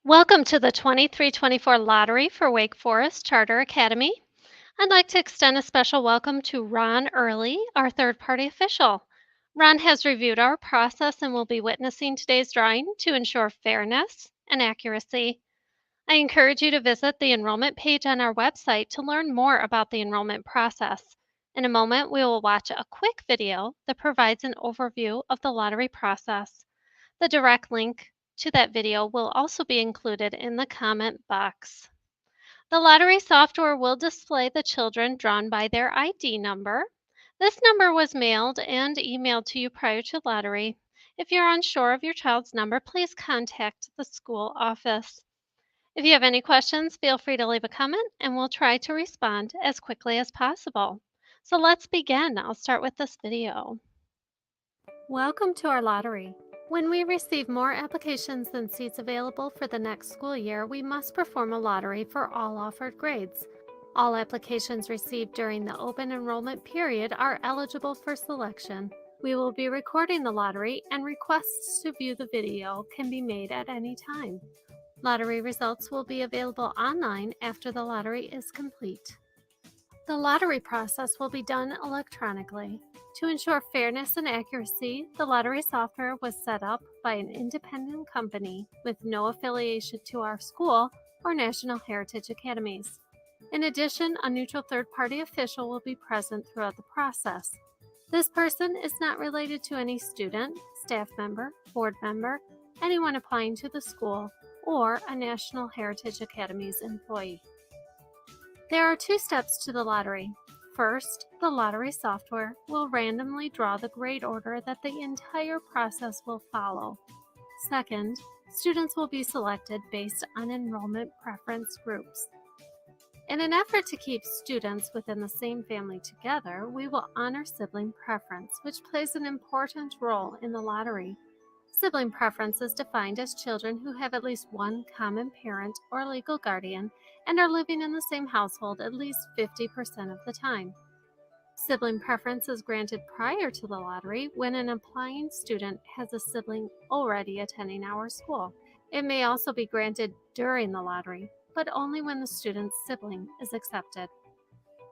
Welcome to the 23-24 lottery for Wake Forest Charter Academy. I'd like to extend a special welcome to Ron Early, our third party official. Ron has reviewed our process and will be witnessing today's drawing to ensure fairness and accuracy. I encourage you to visit the enrollment page on our website to learn more about the enrollment process. In a moment, we will watch a quick video that provides an overview of the lottery process. The direct link to that video will also be included in the comment box. The lottery software will display the children drawn by their ID number. This number was mailed and emailed to you prior to lottery. If you're unsure of your child's number, please contact the school office. If you have any questions, feel free to leave a comment and we'll try to respond as quickly as possible. So let's begin. I'll start with this video. Welcome to our lottery. When we receive more applications than seats available for the next school year, we must perform a lottery for all offered grades. All applications received during the open enrollment period are eligible for selection. We will be recording the lottery, and requests to view the video can be made at any time. Lottery results will be available online after the lottery is complete. The lottery process will be done electronically. To ensure fairness and accuracy, the lottery software was set up by an independent company with no affiliation to our school or National Heritage Academies. In addition, a neutral third-party official will be present throughout the process. This person is not related to any student, staff member, board member, anyone applying to the school, or a National Heritage Academies employee. There are two steps to the lottery. First, the lottery software will randomly draw the grade order that the entire process will follow. Second, students will be selected based on enrollment preference groups. In an effort to keep students within the same family together, we will honor sibling preference, which plays an important role in the lottery. Sibling preference is defined as children who have at least one common parent or legal guardian and are living in the same household at least 50% of the time. Sibling preference is granted prior to the lottery when an applying student has a sibling already attending our school. It may also be granted during the lottery, but only when the student's sibling is accepted.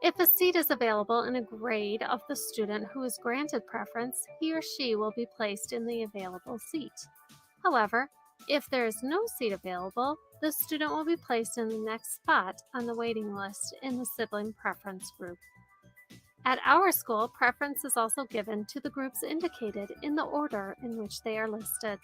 If a seat is available in a grade of the student who is granted preference, he or she will be placed in the available seat. However, if there is no seat available, the student will be placed in the next spot on the waiting list in the sibling preference group. At our school, preference is also given to the groups indicated in the order in which they are listed.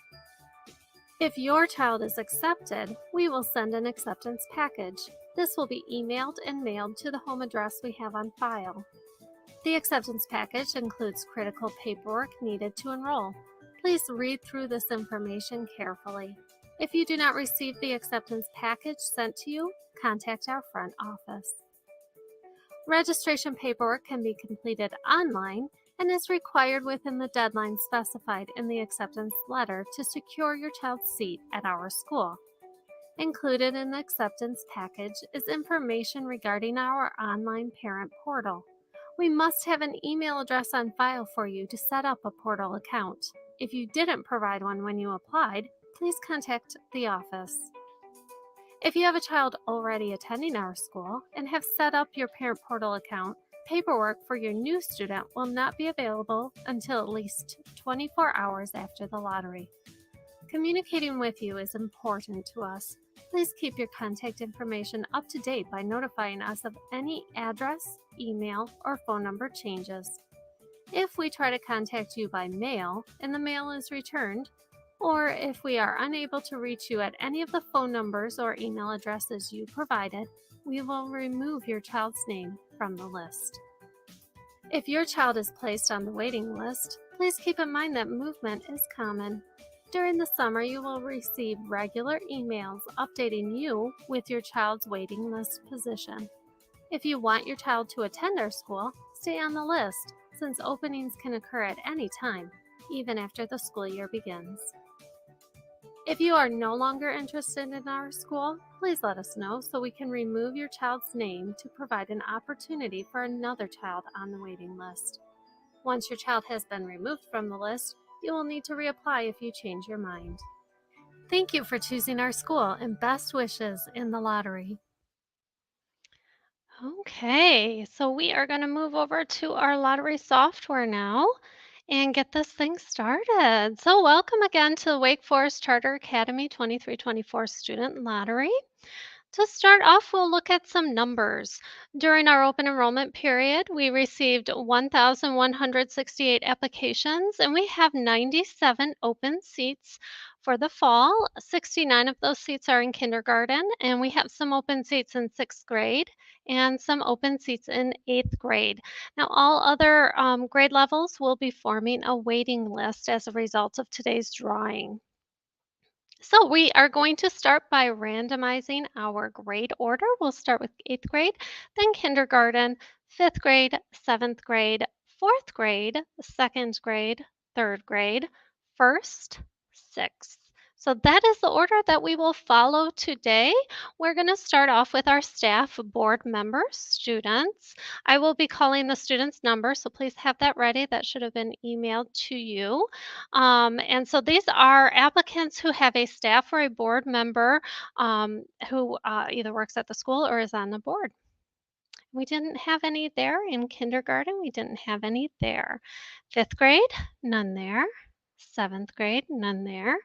If your child is accepted, we will send an acceptance package. This will be emailed and mailed to the home address we have on file. The acceptance package includes critical paperwork needed to enroll. Please read through this information carefully. If you do not receive the acceptance package sent to you, contact our front office. Registration paperwork can be completed online and is required within the deadline specified in the acceptance letter to secure your child's seat at our school. Included in the acceptance package is information regarding our online parent portal. We must have an email address on file for you to set up a portal account. If you didn't provide one when you applied, please contact the office. If you have a child already attending our school and have set up your parent portal account, paperwork for your new student will not be available until at least 24 hours after the lottery. Communicating with you is important to us. Please keep your contact information up to date by notifying us of any address, email, or phone number changes. If we try to contact you by mail and the mail is returned, or if we are unable to reach you at any of the phone numbers or email addresses you provided, we will remove your child's name from the list. If your child is placed on the waiting list, please keep in mind that movement is common. During the summer, you will receive regular emails updating you with your child's waiting list position. If you want your child to attend our school, stay on the list, since openings can occur at any time, even after the school year begins. If you are no longer interested in our school, please let us know so we can remove your child's name to provide an opportunity for another child on the waiting list. Once your child has been removed from the list, you will need to reapply if you change your mind. Thank you for choosing our school and best wishes in the lottery. Okay, so we are going to move over to our lottery software now and get this thing started. So, welcome again to the Wake Forest Charter Academy 23-24 Student Lottery. To start off, we'll look at some numbers. During our open enrollment period, we received 1,168 applications and we have 97 open seats for the fall. 69 of those seats are in kindergarten, and we have some open seats in sixth grade and some open seats in eighth grade. Now, all other grade levels will be forming a waiting list as a result of today's drawing. So we are going to start by randomizing our grade order. We'll start with eighth grade, then kindergarten, fifth grade, seventh grade, fourth grade, second grade, third grade, first, sixth. So that is the order that we will follow today. We're going to start off with our staff board members, students. I will be calling the student's number, so please have that ready. That should have been emailed to you. And so these are applicants who have a staff or a board member who either works at the school or is on the board. We didn't have any there in kindergarten. We didn't have any there. Fifth grade, none there. Seventh grade, none there.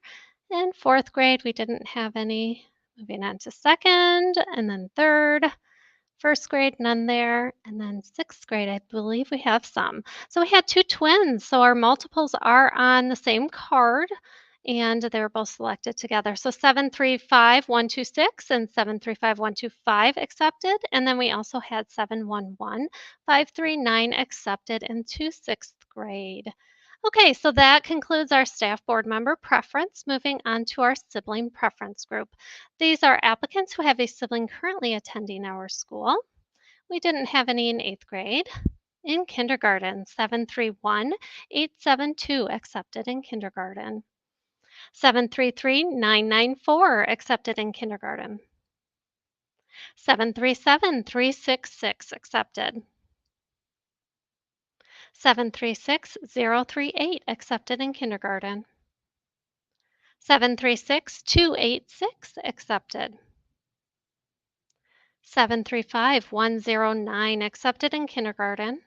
And fourth grade, we didn't have any. Moving on to second and then third. First grade, none there. And then sixth grade, I believe we have some. So we had two twins. So our multiples are on the same card and they were both selected together. So 735-126 and 735-125 accepted. And then we also had 711-539 accepted into sixth grade. Okay, so that concludes our staff board member preference. Moving on to our sibling preference group. These are applicants who have a sibling currently attending our school. We didn't have any in eighth grade. In kindergarten, 731-872 accepted in kindergarten. 733-994 accepted in kindergarten. 737-366 accepted. 736-038 accepted in kindergarten. 736-286 accepted. 735-109 accepted in kindergarten.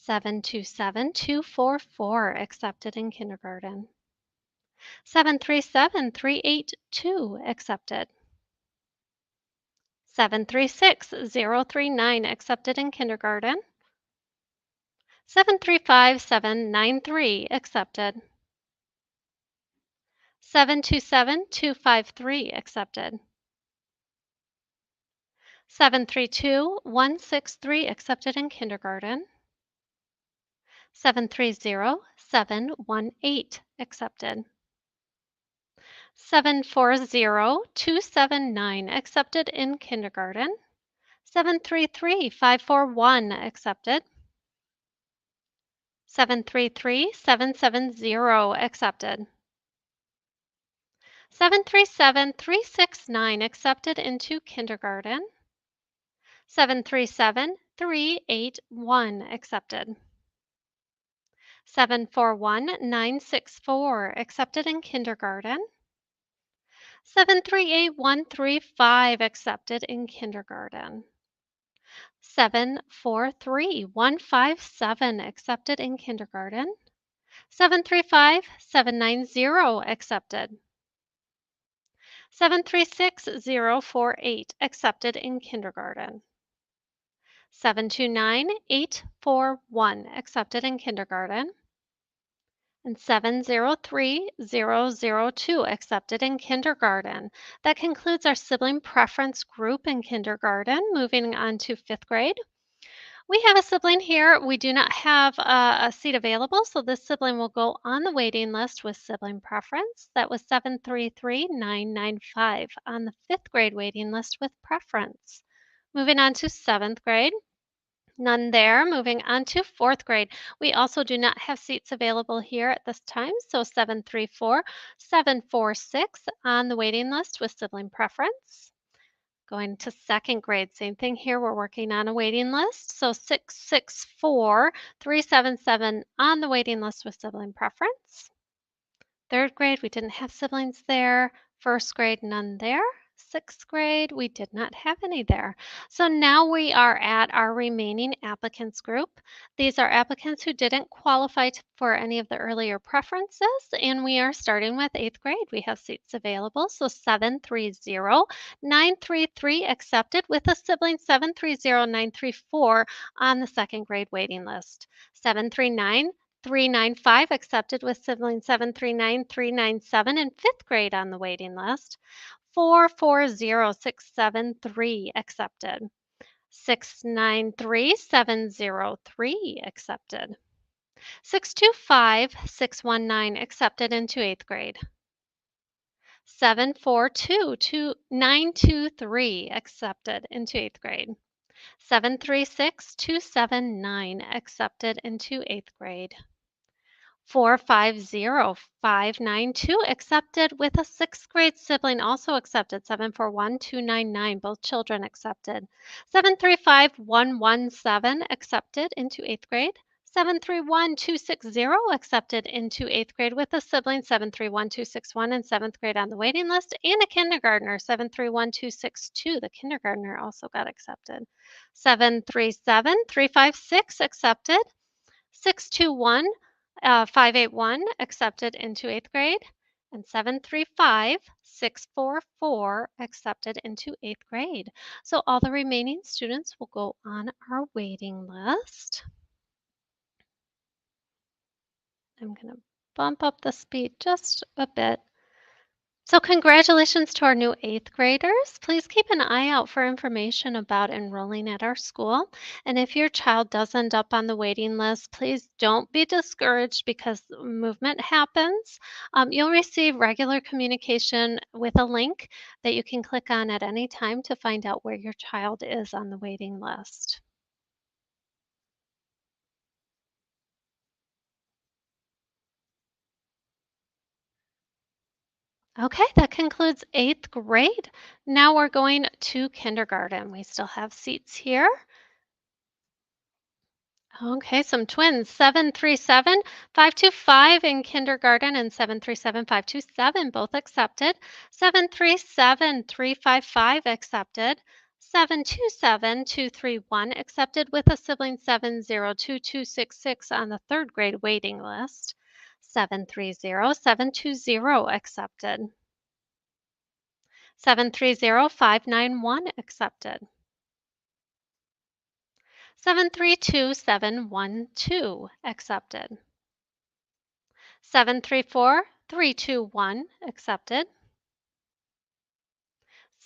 727-244 accepted in kindergarten. 737-382 accepted. 736-039 accepted in kindergarten. 735-793 accepted. 727-253 accepted. 732-163 accepted in kindergarten. 730-718 accepted. 740-279 accepted in kindergarten. 733-541 accepted. 733-770 accepted. 737-369 accepted into kindergarten. 737-381 accepted. 741-964 accepted in kindergarten. 738-135 accepted in kindergarten. 743-157 accepted in kindergarten. 735-790 accepted. 736-048 accepted in kindergarten. 729-841 accepted in kindergarten. And 703-002 accepted in kindergarten. That concludes our sibling preference group in kindergarten. Moving on to fifth grade. We have a sibling here. We do not have a seat available, so this sibling will go on the waiting list with sibling preference. That was 733-995 on the fifth grade waiting list with preference. Moving on to seventh grade. None there. Moving on to fourth grade. We also do not have seats available here at this time, so 734-746 on the waiting list with sibling preference. Going to second grade, same thing here. We're working on a waiting list. So 664-377 on the waiting list with sibling preference. Third grade, we didn't have siblings there. First grade, none there. Sixth grade, we did not have any there. So now we are at our remaining applicants group. These are applicants who didn't qualify for any of the earlier preferences, and we are starting with eighth grade. We have seats available. So 730-933 accepted with a sibling 730-934 on the second grade waiting list. 739-395 accepted with sibling 739-397 in fifth grade on the waiting list. 440-673 accepted. 693-703 accepted. 625-619 accepted into eighth grade. 742-923 accepted into eighth grade. 736-279 accepted into eighth grade. 450-592 accepted with a sixth grade sibling also accepted. 741-299, both children accepted. 735-117 accepted into eighth grade. 731-260 accepted into eighth grade with a sibling. 731-261 in seventh grade on the waiting list, and a kindergartner. 731-262, the kindergartner also got accepted. 737-356 accepted. 621 581 accepted into eighth grade, and 735-644 accepted into eighth grade. So all the remaining students will go on our waiting list. I'm going to bump up the speed just a bit. So congratulations to our new eighth graders. Please keep an eye out for information about enrolling at our school. And if your child does end up on the waiting list, please don't be discouraged because movement happens. You'll receive regular communication with a link that you can click on at any time to find out where your child is on the waiting list. Okay, that concludes eighth grade. Now we're going to kindergarten. We still have seats here. Okay, some twins, 737-525 in kindergarten and 737-527, both accepted. 737-355 accepted. 727-231 accepted with a sibling 702-266 on the third grade waiting list. 730-720 accepted. 730-591 accepted. 732-712 accepted. 734-321 accepted.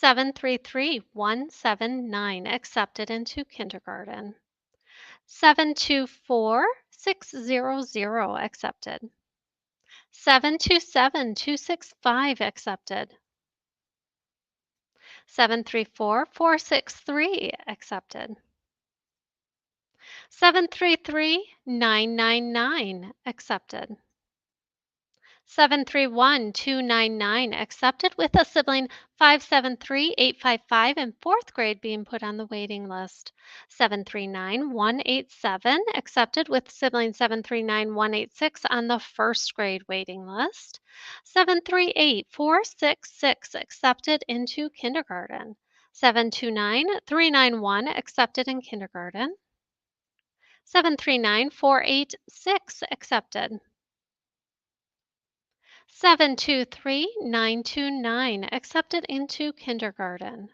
733-179 accepted into kindergarten. 724-600 accepted. 727-265 accepted. 734-463 accepted. 733-999 accepted. 731-299 accepted with a sibling 573-855 in fourth grade being put on the waiting list. 739-187 accepted with sibling 739-186 on the first grade waiting list. 738-466 accepted into kindergarten. 729-391 accepted in kindergarten. 739-486 accepted. 723-929 accepted into kindergarten.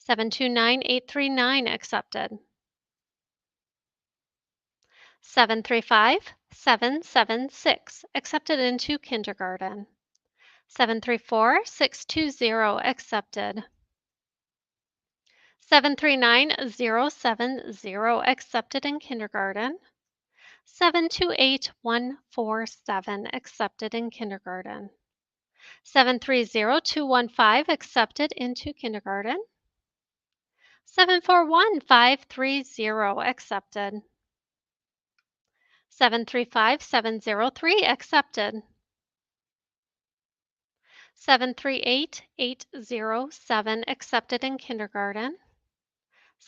729-839 accepted. 735-776 accepted into kindergarten. 734-620 accepted. 739-070 accepted in kindergarten. 728-147 accepted in kindergarten. 730-215 accepted into kindergarten. 741-530 accepted. 735-703 accepted. 738-807 accepted in kindergarten.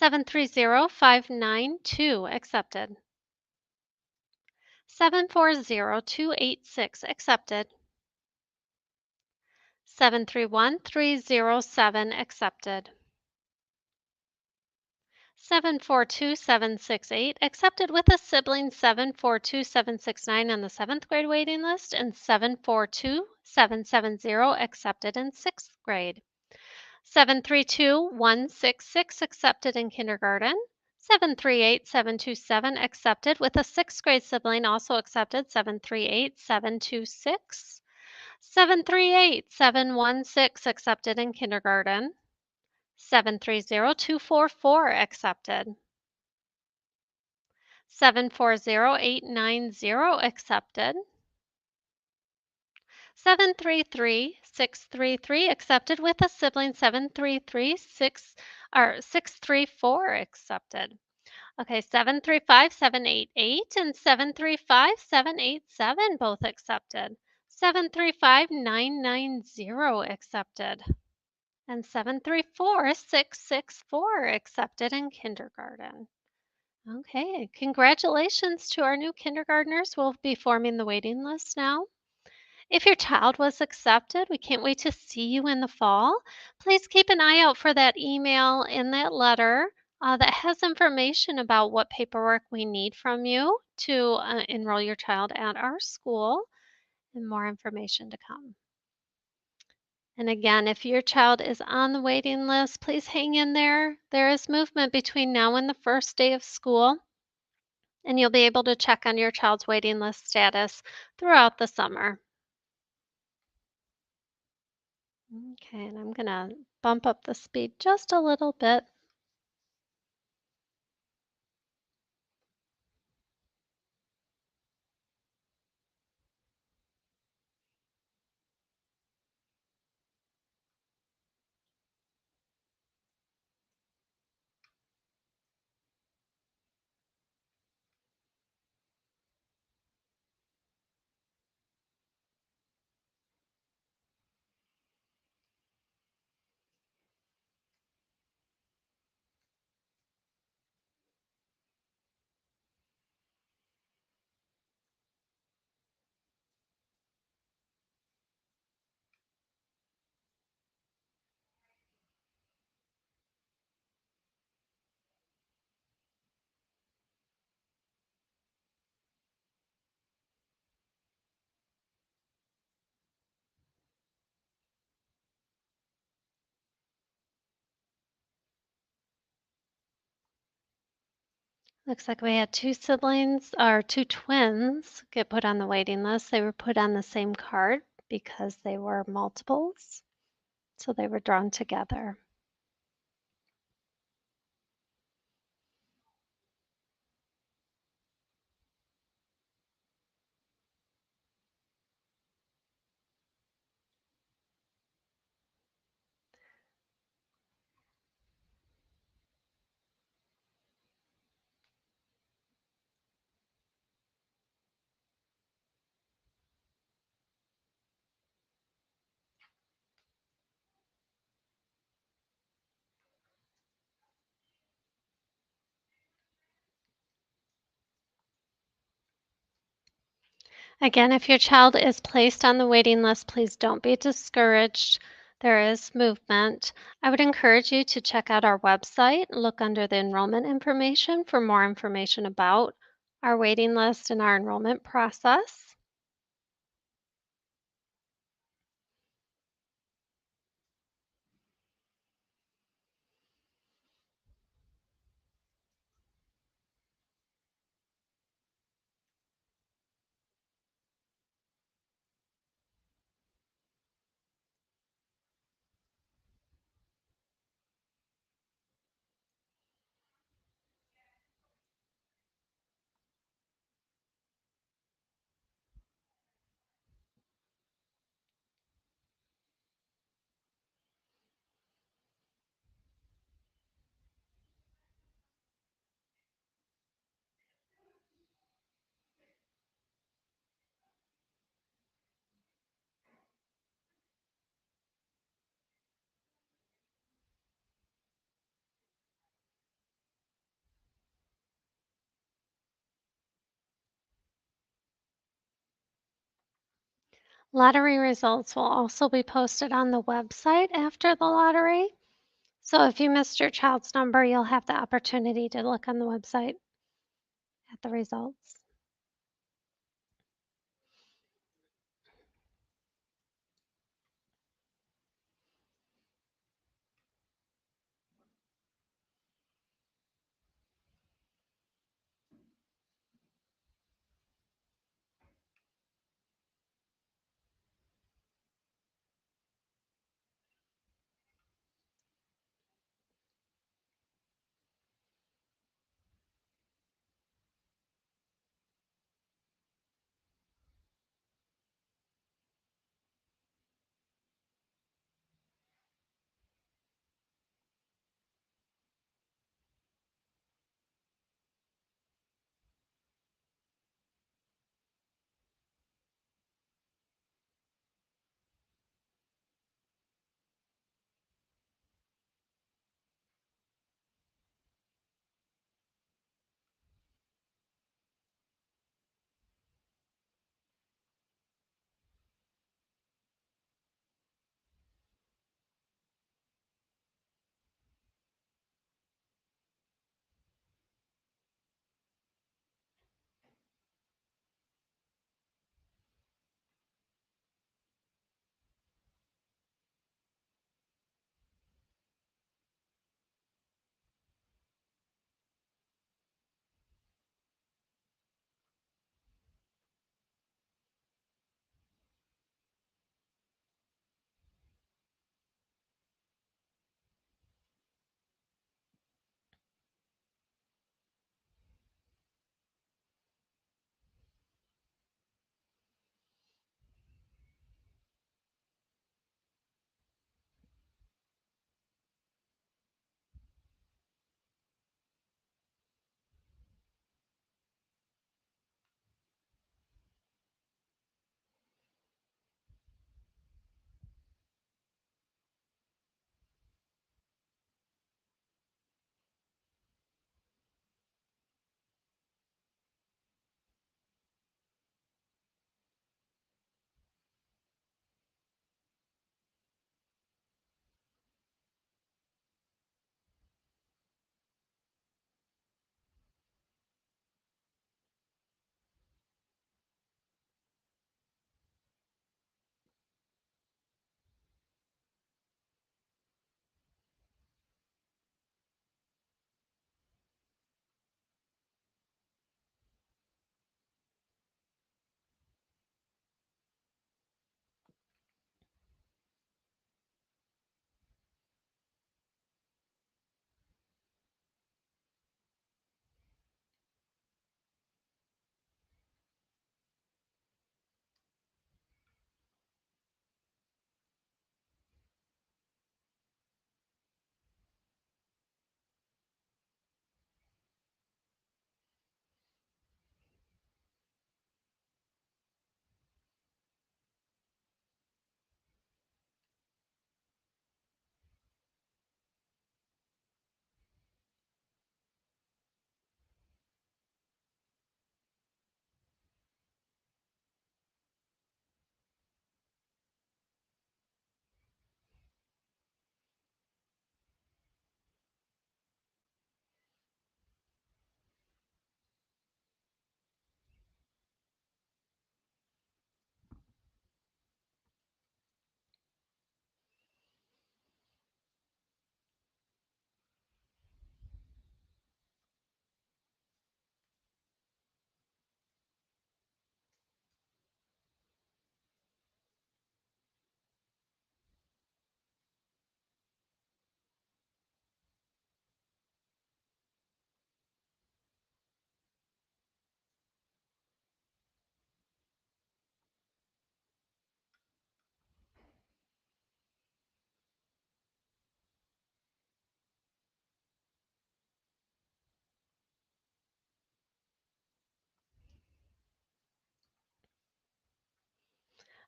730-592 accepted. 740-286 accepted. 731307 accepted. 742768 accepted with a sibling 742769 on the 7th grade waiting list and 742770 accepted in 6th grade. 732166 accepted in kindergarten. 738727 accepted with a 6th grade sibling also accepted 738726. 738716 accepted in kindergarten. 730244 accepted. 740890 accepted. 733633 accepted with a sibling 7336 or 634 accepted. Okay, 735788 and 735787 both accepted. 735990 accepted. And 734664 accepted in kindergarten. Okay, congratulations to our new kindergartners. We'll be forming the waiting list now. If your child was accepted, we can't wait to see you in the fall. Please keep an eye out for that email in that letter that has information about what paperwork we need from you to enroll your child at our school and more information to come. And again, if your child is on the waiting list, please hang in there. There is movement between now and the first day of school, and you'll be able to check on your child's waiting list status throughout the summer. Okay, and I'm going to bump up the speed just a little bit. Looks like we had two siblings or two twins get put on the waiting list. They were put on the same card because they were multiples, so they were drawn together. Again, if your child is placed on the waiting list, please don't be discouraged. There is movement. I would encourage you to check out our website, look under the enrollment information for more information about our waiting list and our enrollment process. Lottery results will also be posted on the website after the lottery. So if you missed your child's number, you'll have the opportunity to look on the website at the results.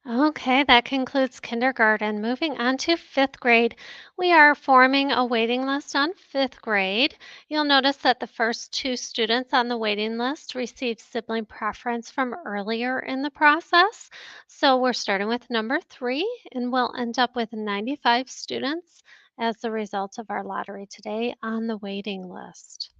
Okay, that concludes kindergarten. Moving on to fifth grade, we are forming a waiting list on fifth grade. You'll notice that the first two students on the waiting list received sibling preference from earlier in the process. So we're starting with number three, and we'll end up with 95 students as the result of our lottery today on the waiting list.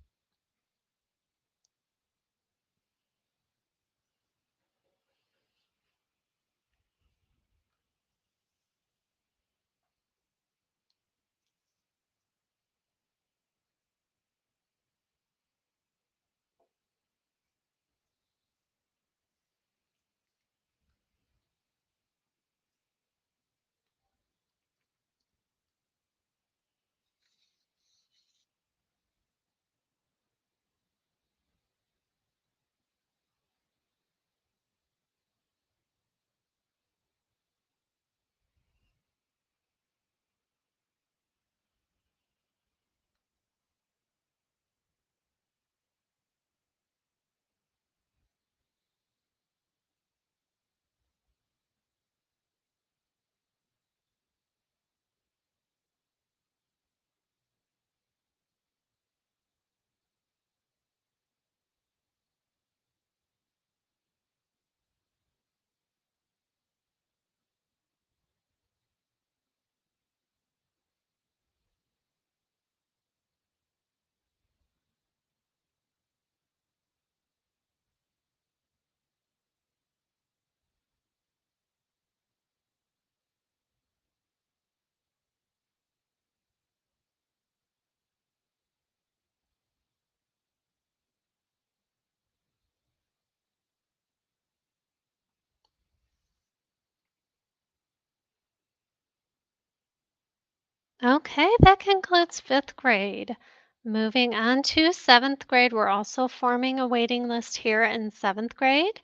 Okay, that concludes fifth grade. Moving on to seventh grade, we're also forming a waiting list here in seventh grade.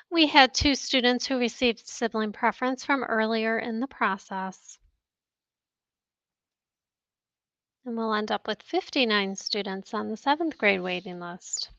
We had two students who received sibling preference from earlier in the process, and we'll end up with 59 students on the seventh grade waiting list.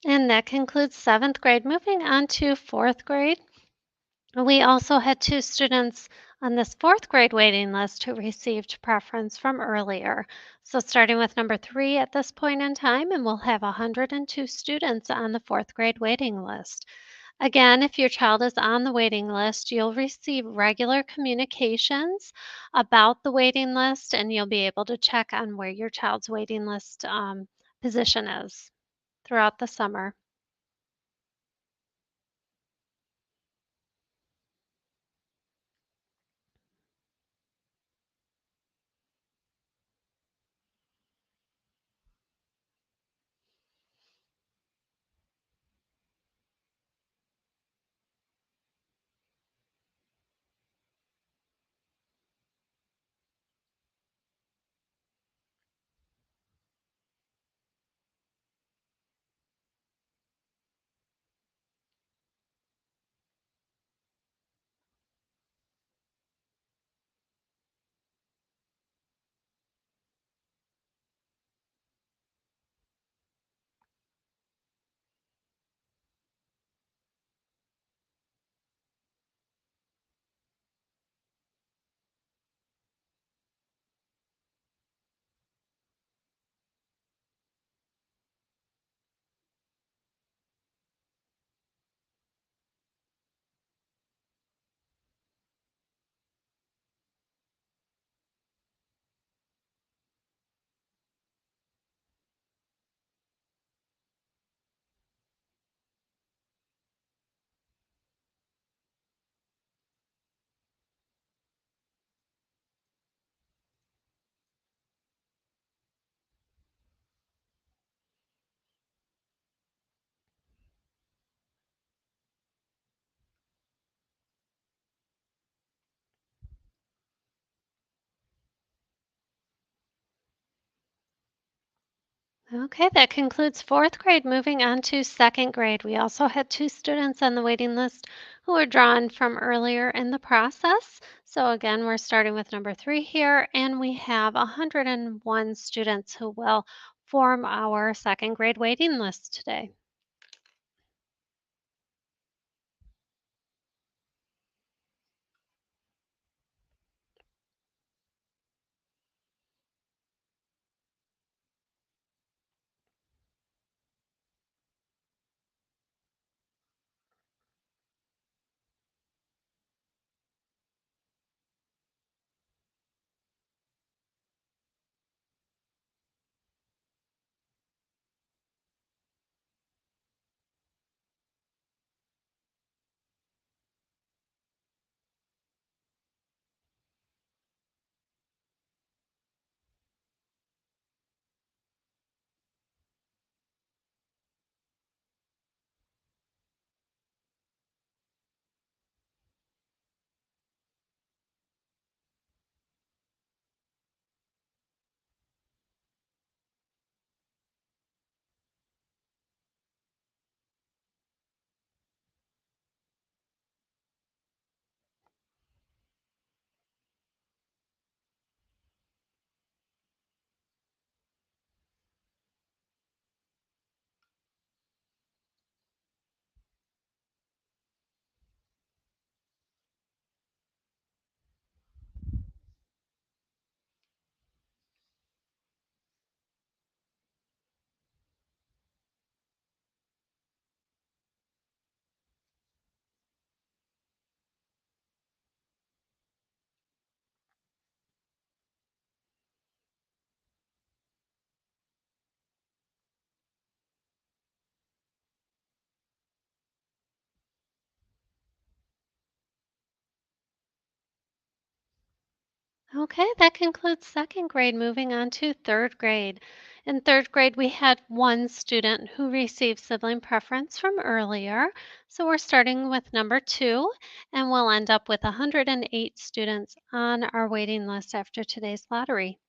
And that concludes seventh grade. Moving on to fourth grade. We also had two students on this fourth grade waiting list who received preference from earlier. So starting with number three at this point in time, and we'll have 102 students on the fourth grade waiting list. Again, if your child is on the waiting list, you'll receive regular communications about the waiting list, and you'll be able to check on where your child's waiting list position is throughout the summer. Okay, that concludes fourth grade. Moving on to second grade. We also had two students on the waiting list who were drawn from earlier in the process. So again, we're starting with number three here, and we have 101 students who will form our second grade waiting list today. Okay, that concludes second grade. Moving on to third grade. In third grade, we had one student who received sibling preference from earlier. So we're starting with number two, and we'll end up with 108 students on our waiting list after today's lottery.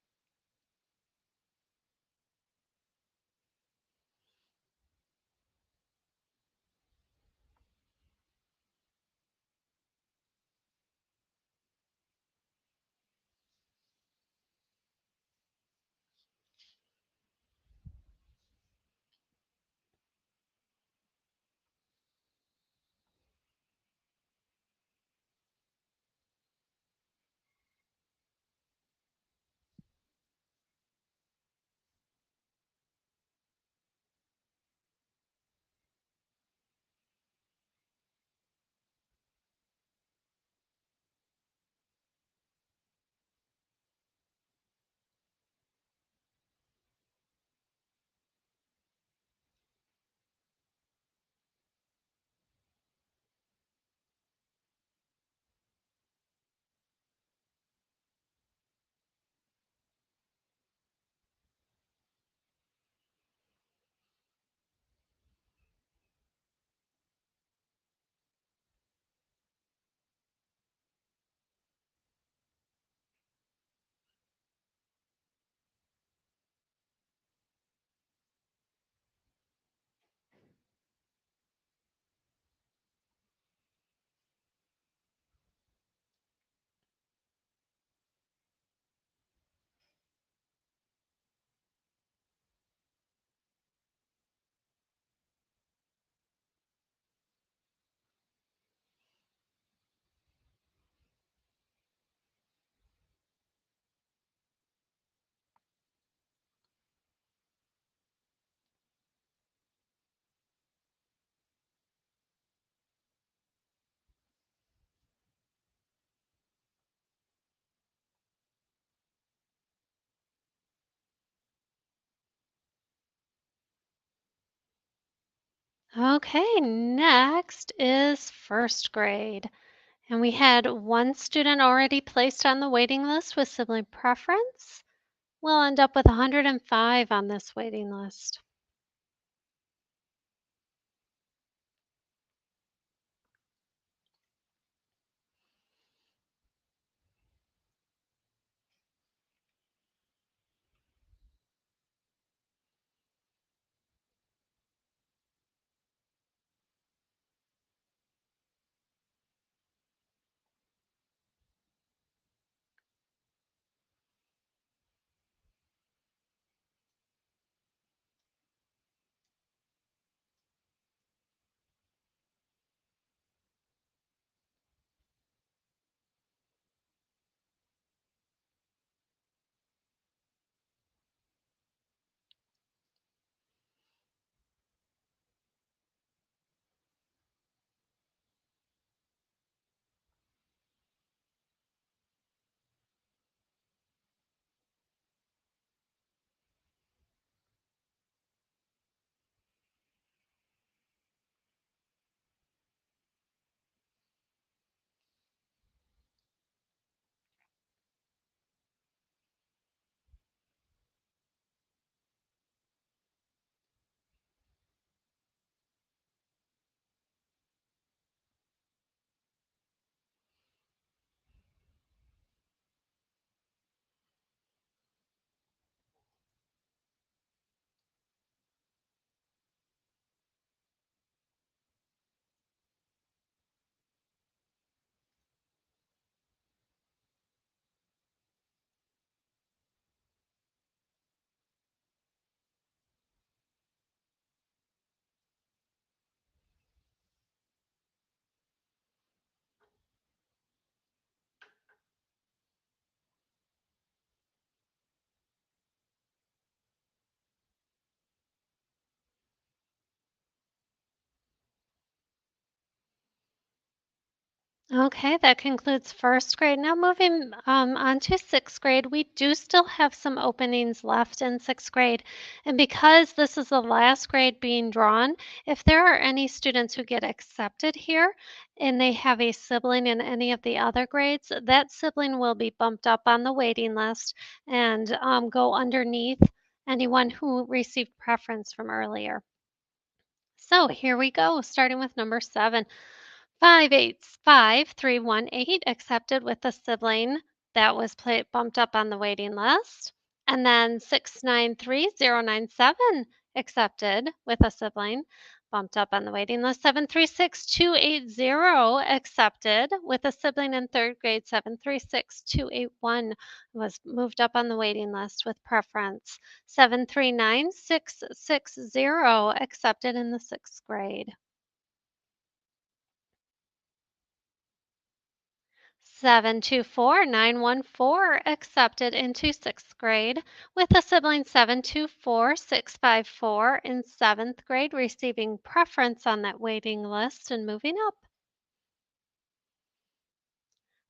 Okay, next is first grade. And we had one student already placed on the waiting list with sibling preference. We'll end up with 105 on this waiting list. Okay, that concludes first grade. Now, moving on to sixth grade, we do still have some openings left in sixth grade. And because this is the last grade being drawn, if there are any students who get accepted here and they have a sibling in any of the other grades, that sibling will be bumped up on the waiting list and go underneath anyone who received preference from earlier. So here we go, starting with number 7. 585318 accepted with a sibling that was bumped up on the waiting list. And then 693097 accepted with a sibling bumped up on the waiting list. 736280 accepted with a sibling in third grade. 736281 was moved up on the waiting list with preference. 739660 accepted in the sixth grade. 724914 accepted into sixth grade, with a sibling 724654 in seventh grade receiving preference on that waiting list and moving up.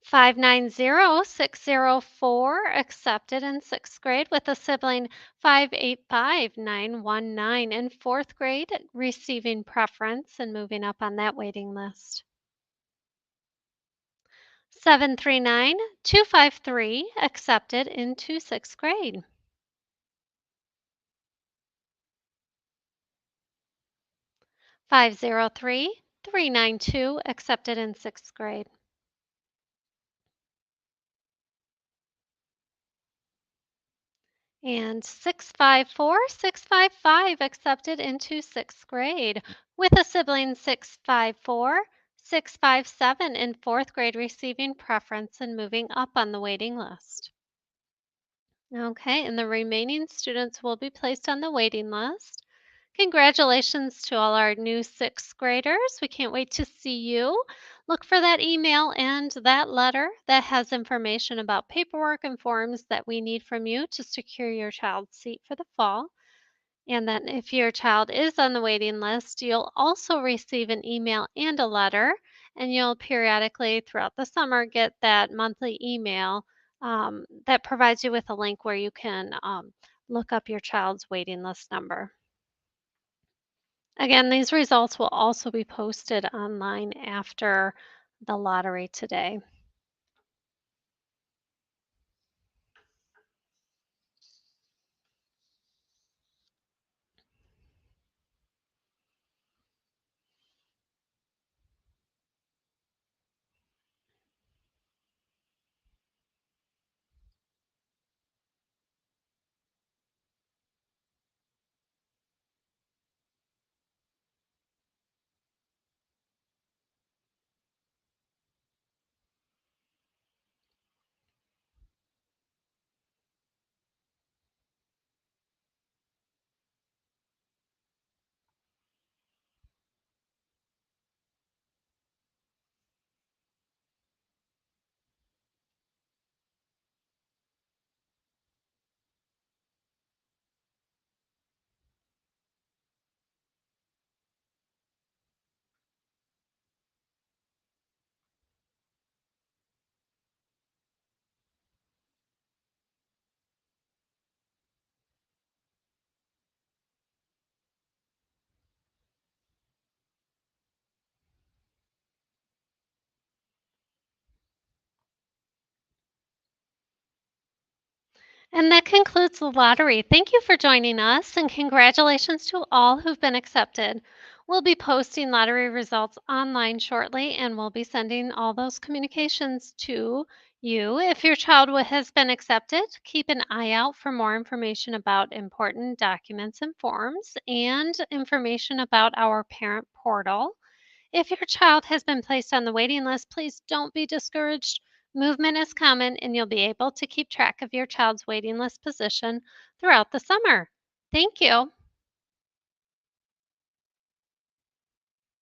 590604 accepted in sixth grade, with a sibling 585919 in fourth grade receiving preference and moving up on that waiting list. 739253 accepted into sixth grade. 503392 accepted in sixth grade. And 654655 accepted into sixth grade, with a sibling 654657 in fourth grade receiving preference and moving up on the waiting list. Okay, and the remaining students will be placed on the waiting list. Congratulations to all our new sixth graders. We can't wait to see you. Look for that email and that letter that has information about paperwork and forms that we need from you to secure your child's seat for the fall. And then, if your child is on the waiting list, you'll also receive an email and a letter, and you'll periodically throughout the summer get that monthly email that provides you with a link where you can look up your child's waiting list number. Again, these results will also be posted online after the lottery today. And that concludes the lottery. Thank you for joining us, and congratulations to all who've been accepted. We'll be posting lottery results online shortly, and we'll be sending all those communications to you. If your child has been accepted, keep an eye out for more information about important documents and forms and information about our parent portal. If your child has been placed on the waiting list, please don't be discouraged. Movement is common, and you'll be able to keep track of your child's waiting list position throughout the summer. Thank you.